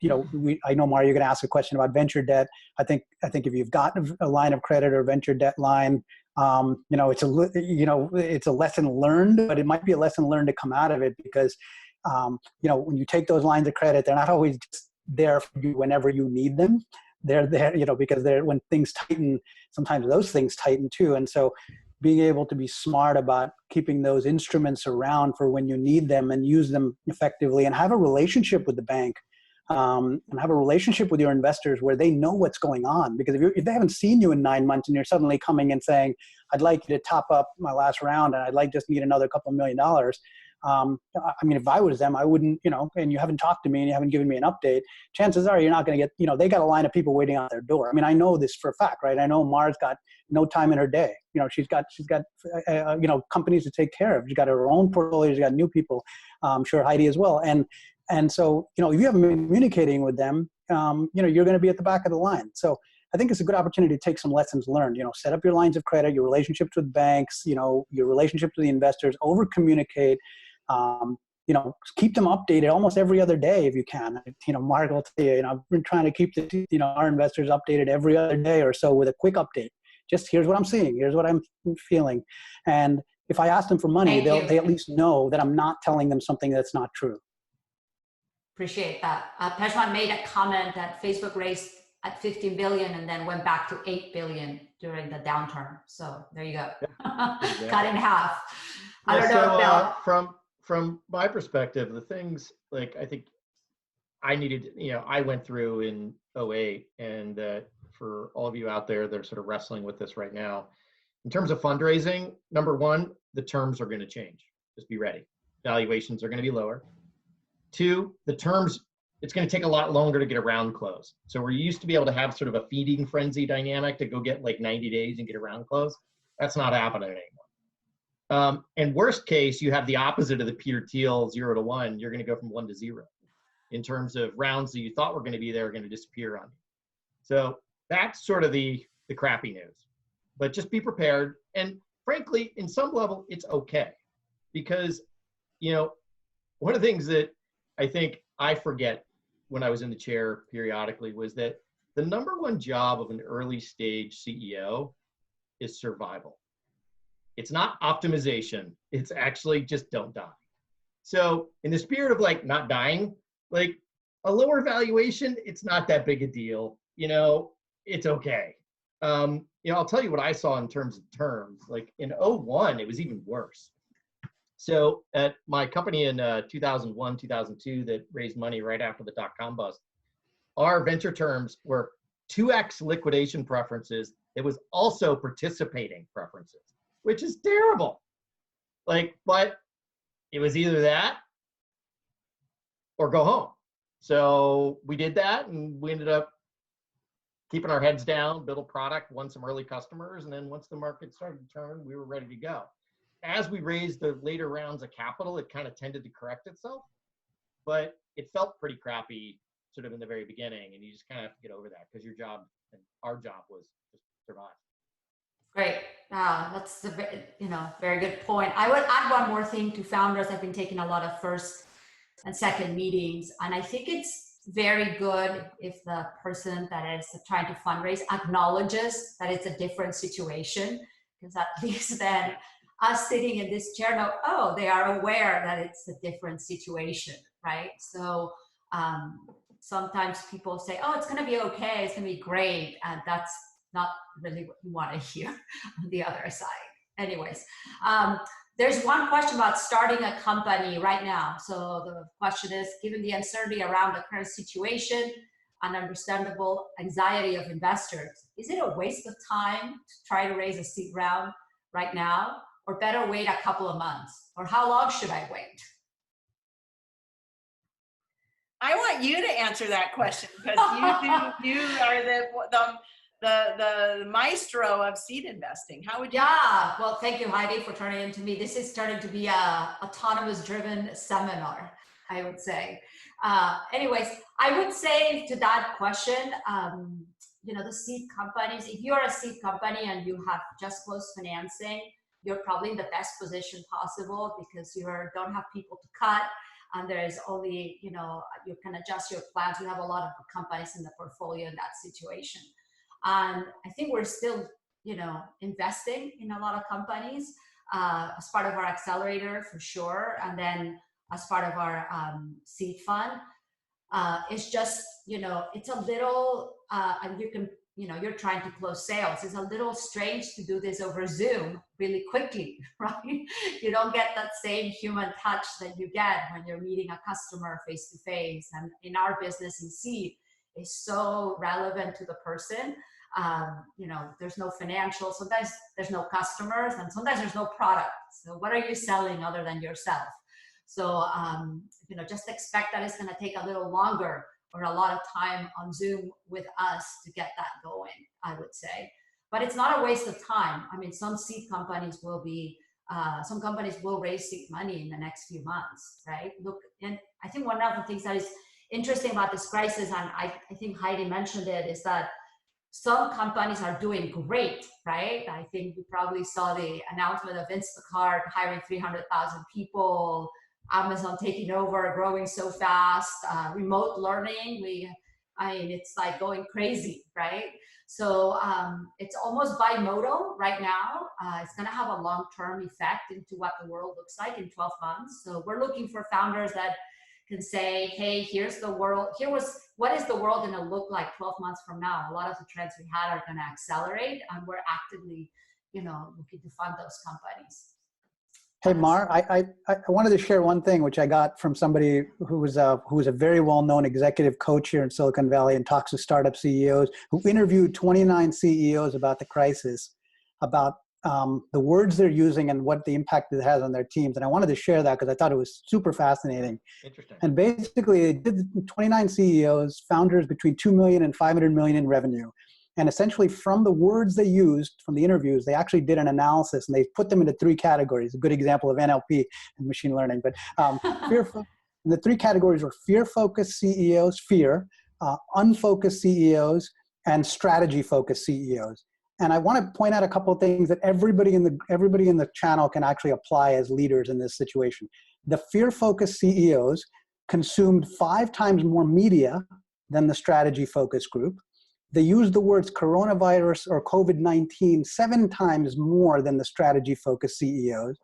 S4: I know, Mario, you're going to ask a question about venture debt. I think if you've got a line of credit or venture debt line, it's a lesson learned, but it might be a lesson learned to come out of it because, when you take those lines of credit, they're not always just there for you whenever you need them. They're there, because when things tighten, sometimes those things tighten too. And so being able to be smart about keeping those instruments around for when you need them and use them effectively and have a relationship with the bank and have a relationship with your investors where they know what's going on. Because if they haven't seen you in 9 months and you're suddenly coming and saying, I'd like you to top up my last round and I'd just need another couple $1 million. If I was them, I wouldn't, and you haven't talked to me and you haven't given me an update, chances are you're not going to get, they got a line of people waiting out their door. I know this for a fact, right? I know Mar's got no time in her day. She's got companies to take care of. She's got her own portfolio. She's got new people. I'm sure Heidi as well. And so, if you haven't been communicating with them, you're going to be at the back of the line. So I think it's a good opportunity to take some lessons learned, set up your lines of credit, your relationships with banks, your relationships with the investors, over communicate, keep them updated almost every other day if you can. Mark will tell you, I've been trying to keep our investors updated every other day or so with a quick update. Just here's what I'm seeing, here's what I'm feeling. And if I ask them for money, they at least know that I'm not telling them something that's not true.
S1: Appreciate that. Pejman made a comment that Facebook raised at 15 billion and then went back to 8 billion during the downturn. So there you go. Exactly. Cut in half. I don't know.
S2: From my perspective, the things I think I needed, I went through in 2008, and for all of you out there that are sort of wrestling with this right now, in terms of fundraising, number one, the terms are going to change. Just be ready. Valuations are going to be lower. 2, the terms, it's going to take a lot longer to get a round closed. So we're used to be able to have sort of a feeding frenzy dynamic to go get 90 days and get a round closed. That's not happening anymore. And worst case, you have the opposite of the Peter Thiel 0 to 1. You're going to go from 1 to 0 in terms of rounds that you thought were going to be there are going to disappear on you. So that's sort of the crappy news. But just be prepared. And frankly, in some level, it's okay. Because, one of the things that I think I forget when I was in the chair periodically was that the number one job of an early stage CEO is survival. It's not optimization. It's actually just don't die. So in the spirit of not dying, a lower valuation, it's not that big a deal. It's okay. I'll tell you what I saw in terms of terms. In 2001, it was even worse. So at my company in 2001, 2002 that raised money right after the dot-com bust, our venture terms were 2x liquidation preferences. It was also participating preferences, which is terrible. But it was either that or go home. So we did that, and we ended up keeping our heads down, build a product, won some early customers, and then once the market started to turn, we were ready to go. As we raised the later rounds of capital, it kind of tended to correct itself, but it felt pretty crappy sort of in the very beginning, and you just kind of have to get over that because your job and our job was just survive.
S1: Great. That's a very good point. I would add one more thing to founders. I've been taking a lot of first and second meetings, and I think it's very good if the person that is trying to fundraise acknowledges that it's a different situation, because at least then us sitting in this chair know, oh, they are aware that it's a different situation, right? So sometimes people say, oh, it's going to be okay, it's going to be great, and that's not really what you want to hear on the other side. Anyways, there's one question about starting a company right now. So the question is, given the uncertainty around the current situation and understandable anxiety of investors, is it a waste of time to try to raise a seed round right now, or better wait a couple of months? Or how long should I wait?
S3: I want you to answer that question, because you are the maestro of seed investing. How would you?
S1: Yeah, well, thank you, Heidi, for turning it into me. This is starting to be a autonomous-driven seminar, I would say. Anyways, I would say to that question, the seed companies, if you're a seed company and you have just closed financing, you're probably in the best position possible because you don't have people to cut. And there is only, you can adjust your plans. You have a lot of companies in the portfolio in that situation. And I think we're still, investing in a lot of companies as part of our accelerator for sure. And then as part of our seed fund. It's just, it's a little, and you can, you're trying to close sales. It's a little strange to do this over Zoom really quickly, right? You don't get that same human touch that you get when you're meeting a customer face to face. And in our business in seed, it's so relevant to the person. There's no financial, sometimes there's no customers, and sometimes there's no product. So what are you selling other than yourself? So, just expect that it's going to take a little longer or a lot of time on Zoom with us to get that going, I would say. But it's not a waste of time. I mean, some companies will raise seed money in the next few months, right? Look, and I think one of the things that is interesting about this crisis, and I think Heidi mentioned it, is that some companies are doing great, right? I think you probably saw the announcement of Instacart hiring 300,000 people, Amazon taking over, growing so fast, remote learning. It's like going crazy, right? So it's almost bimodal right now. It's going to have a long-term effect into what the world looks like in 12 months. So we're looking for founders that can say, hey, here's the world. What is the world going to look like 12 months from now? A lot of the trends we had are going to accelerate, and we're actively, looking to fund those companies.
S4: Hey, Mar, I wanted to share one thing which I got from somebody who was a very well-known executive coach here in Silicon Valley and talks to startup CEOs, who interviewed 29 CEOs about the crisis, about the words they're using and what the impact it has on their teams. And I wanted to share that because I thought it was super fascinating.
S2: Interesting.
S4: And basically, it did 29 CEOs, founders between 2 million and 500 million in revenue. And essentially from the words they used from the interviews, they actually did an analysis and they put them into 3 categories. A good example of NLP and machine learning. But the 3 categories were fear-focused CEOs, unfocused CEOs, and strategy-focused CEOs. And I want to point out a couple of things that everybody in the channel can actually apply as leaders in this situation. The fear-focused CEOs consumed 5 times more media than the strategy-focused group. They used the words coronavirus or COVID-19 7 times more than the strategy-focused CEOs.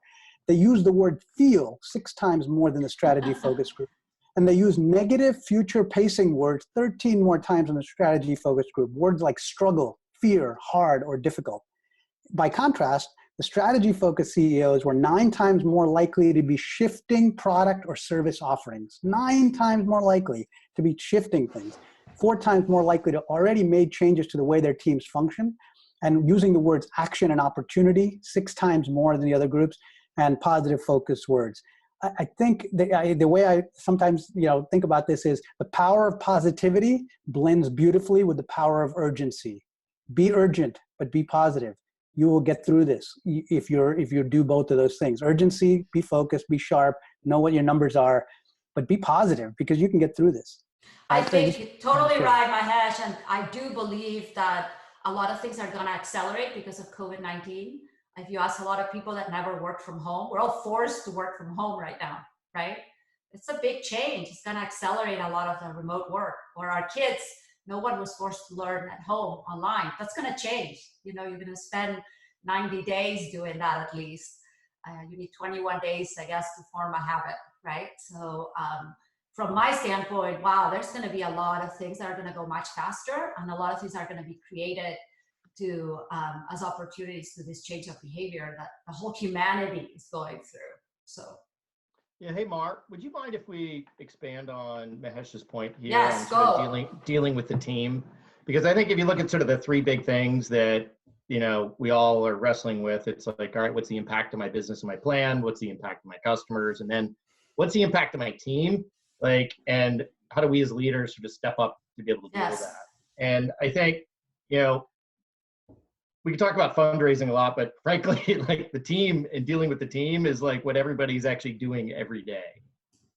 S4: They used the word feel 6 times more than the strategy-focused group. And they used negative future pacing words 13 more times than the strategy-focused group. Words like struggle, fear, hard, or difficult. By contrast, the strategy-focused CEOs were 9 times more likely to be shifting product or service offerings. 9 times more likely to be shifting things. 4 times more likely to already made changes to the way their teams function, and using the words action and opportunity 6 times more than the other groups, and positive focus words. I think the way I sometimes think about this is the power of positivity blends beautifully with the power of urgency. Be urgent, but be positive. You will get through this if you do both of those things. Urgency, be focused, be sharp, know what your numbers are, but be positive because you can get through this.
S1: I think you're totally right, Mahesh, and I do believe that a lot of things are going to accelerate because of COVID-19. If you ask a lot of people that never worked from home, we're all forced to work from home right now, right? It's a big change. It's going to accelerate a lot of the remote work. Or our kids, no one was forced to learn at home online. That's going to change. You're going to spend 90 days doing that at least. You need 21 days, I guess, to form a habit, right? So from my standpoint, wow, there's going to be a lot of things that are going to go much faster, and a lot of things are going to be created to as opportunities to this change of behavior that the whole humanity is going through. So
S2: yeah, hey Mark, would you mind if we expand on Mahesh's point here?
S1: Yes,
S2: on sort of dealing with the team? Because I think if you look at sort of the 3 big things that we all are wrestling with, it's like, all right, what's the impact of my business and my plan? What's the impact of my customers? And then what's the impact of my team? And how do we as leaders sort of step up to be able to deal with that? And I think, we can talk about fundraising a lot, but frankly, like the team and dealing with the team is like what everybody's actually doing every day.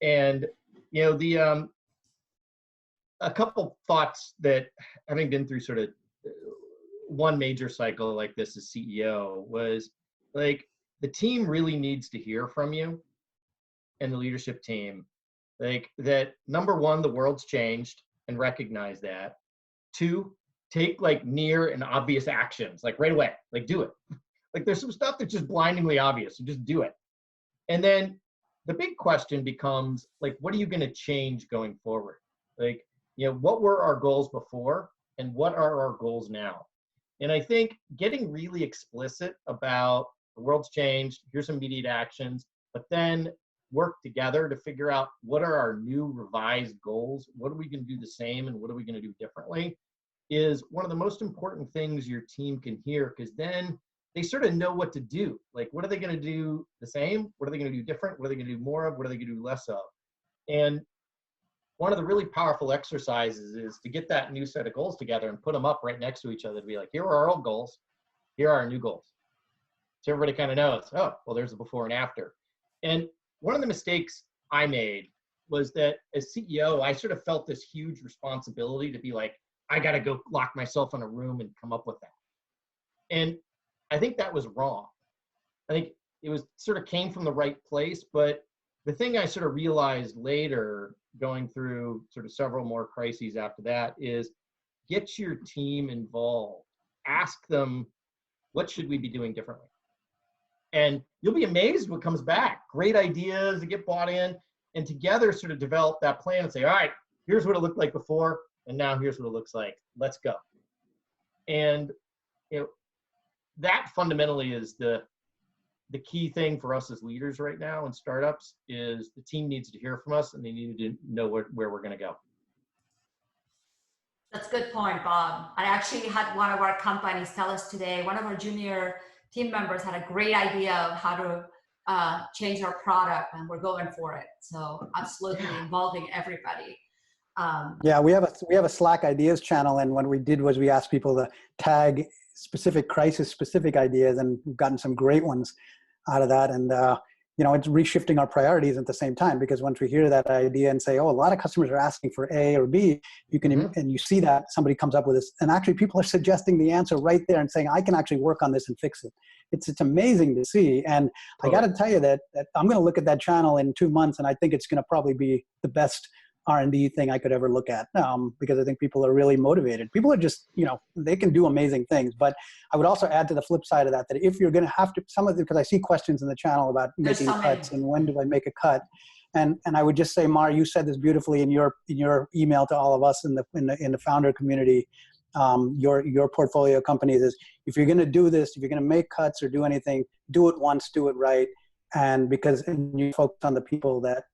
S2: And, a couple thoughts that having been through sort of one major cycle like this as CEO was like, the team really needs to hear from you and the leadership team, like that, number one, the world's changed and recognize that. Two, take like near and obvious actions, like right away, like do it. Like there's some stuff that's just blindingly obvious, so just do it. And then the big question becomes like, what are you going to change going forward? Like, you know, what were our goals before and what are our goals now? And I think getting really explicit about the world's changed, here's some immediate actions, but then work together to figure out what are our new revised goals, what are we going to do the same and what are we going to do differently, is one of the most important things your team can hear, because then they sort of know what to do. Like, what are they going to do the same? What are they going to do different? What are they going to do more of? What are they going to do less of? And one of the really powerful exercises is to get that new set of goals together and put them up right next to each other to be like, here are our old goals, here are our new goals. So everybody kind of knows, oh, well, there's a before and after. And one of the mistakes I made was that as CEO, I sort of felt this huge responsibility to be like, I got to go lock myself in a room and come up with that. And I think that was wrong. I think it was sort of came from the right place, but the thing I sort of realized later, going through sort of several more crises after that, is get your team involved. Ask them, what should we be doing differently? And you'll be amazed what comes back. Great ideas that get bought in, and together sort of develop that plan and say, all right, here's what it looked like before, and now here's what it looks like. Let's go. And you know, that fundamentally is the key thing for us as leaders right now in startups, is the team needs to hear from us and they need to know where we're going to go.
S1: That's a good point, Bob. I actually had one of our companies tell us today, one of our junior team members had a great idea of how to change our product, and we're going for it. So absolutely involving everybody.
S4: Yeah, we have a Slack ideas channel, and what we did was we asked people to tag specific crisis-specific ideas, and we've gotten some great ones out of that. And you know, it's reshifting our priorities at the same time, because once we hear that idea and say, oh, a lot of customers are asking for A or B, you can and you see that somebody comes up with this, and actually people are suggesting the answer right there and saying, I can actually work on this and fix it. It's amazing to see. And totally. I got to tell you that I'm going to look at that channel in 2 months, and I think it's going to probably be the best R&D thing I could ever look at, because I think people are really motivated. People are just, you know, they can do amazing things. But I would also add to the flip side of that, that if you're going to have to, because I see questions in the channel about making cuts and when do I make a cut, and I would just say, Mar, you said this beautifully in your email to all of us in the founder community. Your portfolio companies is, if you're going to do this, if you're going to make cuts or do anything, do it once, do it right, and because you focus on the people that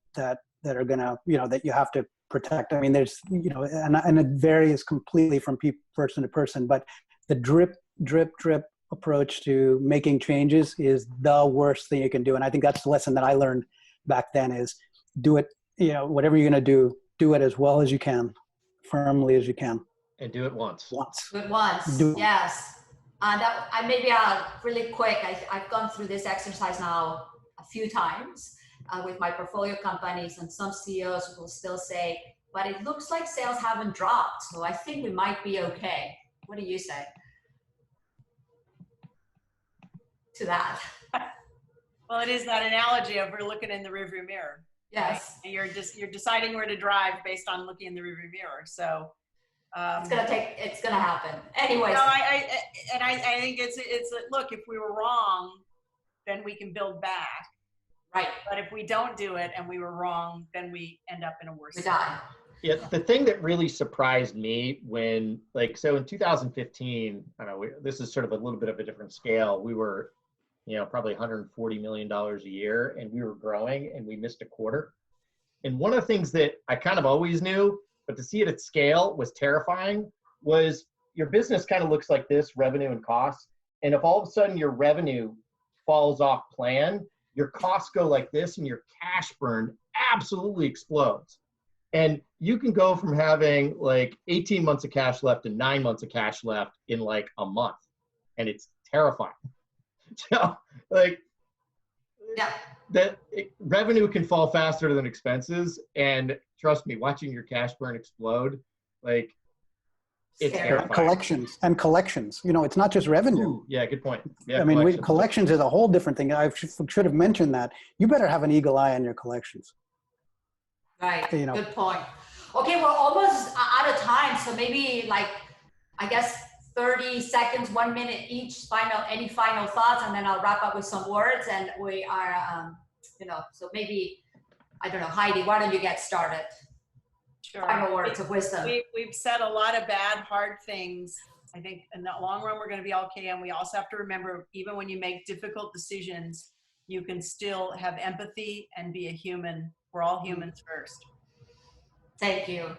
S4: are going to, you know, that you have to protect. I mean, there's, you know, and it varies completely from person to person, but the drip approach to making changes is the worst thing you can do. And I think that's the lesson that I learned back then, is do it, you know, whatever you're going to do it as well as you can, firmly as you can.
S2: And do it once.
S1: Do it once, yes. Maybe really quick, I've gone through this exercise now a few times. With my portfolio companies, and some CEOs will still say, but it looks like sales haven't dropped, so I think we might be okay. What do you say to that?
S3: Well, it is that analogy of we're looking in the rearview mirror.
S1: Yes.
S3: Right? You're deciding where to drive based on looking in the rearview mirror. So
S1: it's gonna happen. Anyways.
S3: No, I think it's look, if we were wrong, then we can build back.
S1: Right.
S3: But if we don't do it and we were wrong, then we end up in a worse
S1: situation.
S2: Yeah, the thing that really surprised me when, so in 2015, I don't know, this is sort of a little bit of a different scale. We were, you know, probably $140 million a year, and we were growing, and we missed a quarter. And one of the things that I kind of always knew, but to see it at scale was terrifying, was your business kind of looks like this, revenue and costs. And if all of a sudden your revenue falls off plan, your costs go like this and your cash burn absolutely explodes. And you can go from having like 18 months of cash left to 9 months of cash left in like a month. And it's terrifying. So revenue can fall faster than expenses. And trust me, watching your cash burn explode, It's
S1: Scary.
S2: terrifying.
S4: Collections. You know, it's not just revenue.
S2: Ooh, yeah, good point. Yeah,
S4: I mean, collections is a whole different thing. I should have mentioned that. You better have an eagle eye on your collections.
S1: Right.
S4: You know.
S1: Good point. Okay, we're almost out of time, so maybe like, I guess 30 seconds, 1 minute each. Any final thoughts, and then I'll wrap up with some words. And we are, so maybe, I don't know, Heidi, why don't you get started?
S3: Sure.
S1: Final words of wisdom.
S3: We've said a lot of bad, hard things. I think in the long run, we're going to be okay. And we also have to remember, even when you make difficult decisions, you can still have empathy and be a human. We're all humans first.
S1: Thank you.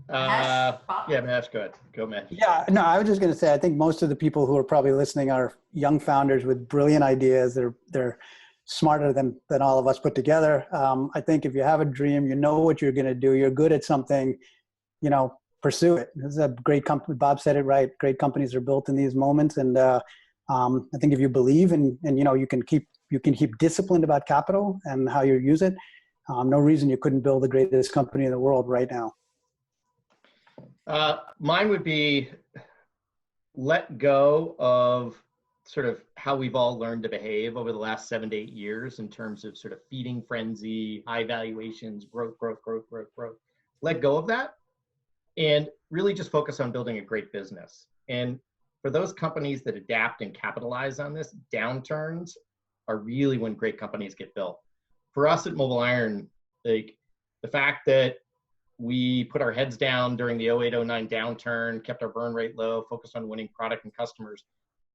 S2: Yeah, Mahesh, go ahead. Go, Mahesh.
S4: Yeah, no, I was just going to say, I think most of the people who are probably listening are young founders with brilliant ideas. They're smarter than all of us put together. I think if you have a dream, you know what you're going to do, you're good at something, pursue it. This is a great company. Bob said it right. Great companies are built in these moments. And I think if you believe and you can keep disciplined about capital and how you use it, no reason you couldn't build the greatest company in the world right now.
S2: Mine would be let go of sort of how we've all learned to behave over the last 7 to 8 years in terms of sort of feeding frenzy, high valuations, growth. Let go of that and really just focus on building a great business. And for those companies that adapt and capitalize on this, downturns are really when great companies get built. For us at MobileIron, like the fact that we put our heads down during the 08-09 downturn, kept our burn rate low, focused on winning product and customers.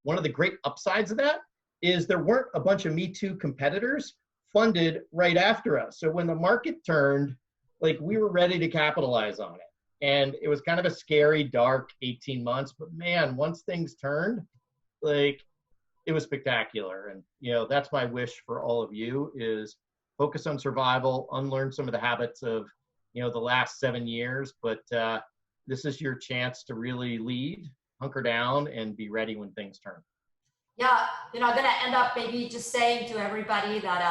S2: One of the great upsides of that is there weren't a bunch of Me Too competitors funded right after us. So when the market turned, like we were ready to capitalize on it. And it was kind of a scary, dark 18 months, but man, once things turned, like it was spectacular. And, that's my wish for all of you is focus on survival, unlearn some of the habits of, the last 7 years, but this is your chance to really lead, hunker down, and be ready when things turn.
S1: Yeah, I'm going to end up maybe just saying to everybody that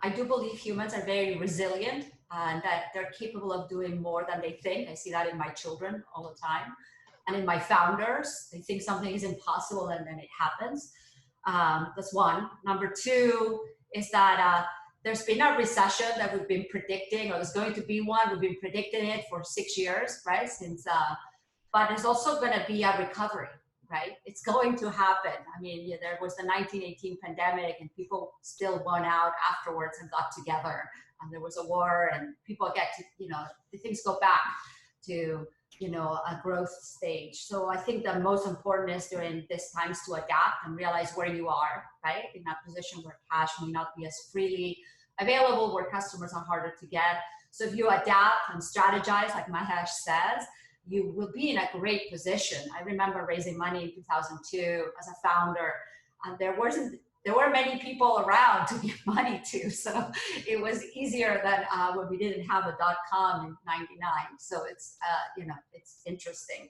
S1: I do believe humans are very resilient and that they're capable of doing more than they think. I see that in my children all the time and in my founders. They think something is impossible and then it happens. That's one. Number two is that there's been a recession that we've been predicting, or there's going to be one. We've been predicting it for 6 years, right? But there's also going to be a recovery, right? It's going to happen. I mean, there was the 1918 pandemic and people still went out afterwards and got together. And there was a war and people get to, things go back to, a growth stage. So I think the most important is during these times to adapt and realize where you are, right? In that position where cash may not be as freely available, where customers are harder to get. So if you adapt and strategize, like Mahesh says, you will be in a great position. I remember raising money in 2002 as a founder, and there weren't many people around to give money to. So it was easier than when we didn't have a .com in '99. So it's, it's interesting.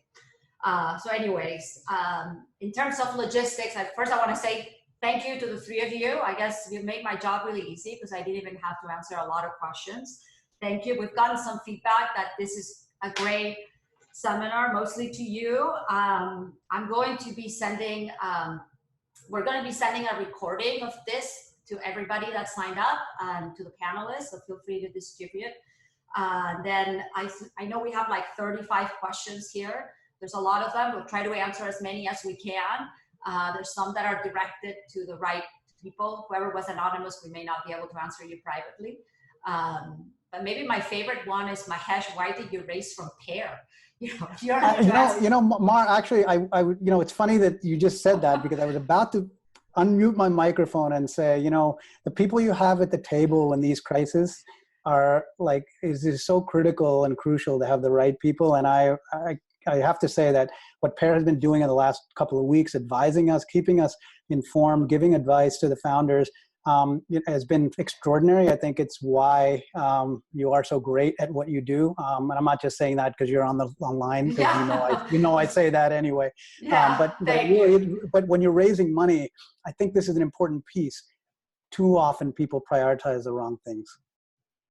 S1: So anyways, in terms of logistics, first I want to say thank you to the three of you. I guess you made my job really easy because I didn't even have to answer a lot of questions. Thank you. We've gotten some feedback that this is a great seminar, mostly to you. I'm going to be sending, we're going to be sending a recording of this to everybody that signed up and to the panelists, so feel free to distribute. Then I know we have like 35 questions here. There's a lot of them. We'll try to answer as many as we can. There's some that are directed to the right people. Whoever was anonymous, we may not be able to answer you privately. But maybe my favorite one is, Mahesh, why did you raise from Pear?
S4: Mar, actually, it's funny that you just said that because I was about to unmute my microphone and say, the people you have at the table in these crises are like, is so critical and crucial to have the right people. And I have to say that what Pear has been doing in the last couple of weeks, advising us, keeping us informed, giving advice to the founders, has been extraordinary. I think it's why you are so great at what you do. And I'm not just saying that because you're online, because I say that anyway.
S1: Yeah,
S4: but when you're raising money, I think this is an important piece. Too often people prioritize the wrong things.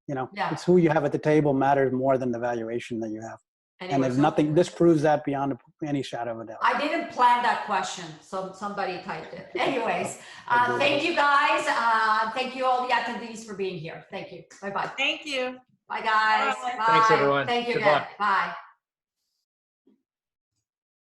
S4: It's who you have at the table matters more than the valuation that you have. And if nothing, this proves that beyond any shadow of a doubt.
S1: I didn't plan that question, so somebody typed it. Anyways, thank you guys. Thank you all the attendees for being here. Thank you. Bye-bye.
S3: Thank you.
S1: Bye guys.
S3: Bye.
S1: Bye.
S2: Thanks, everyone.
S1: Thank you
S2: Good
S1: again.
S2: luck.
S1: Bye.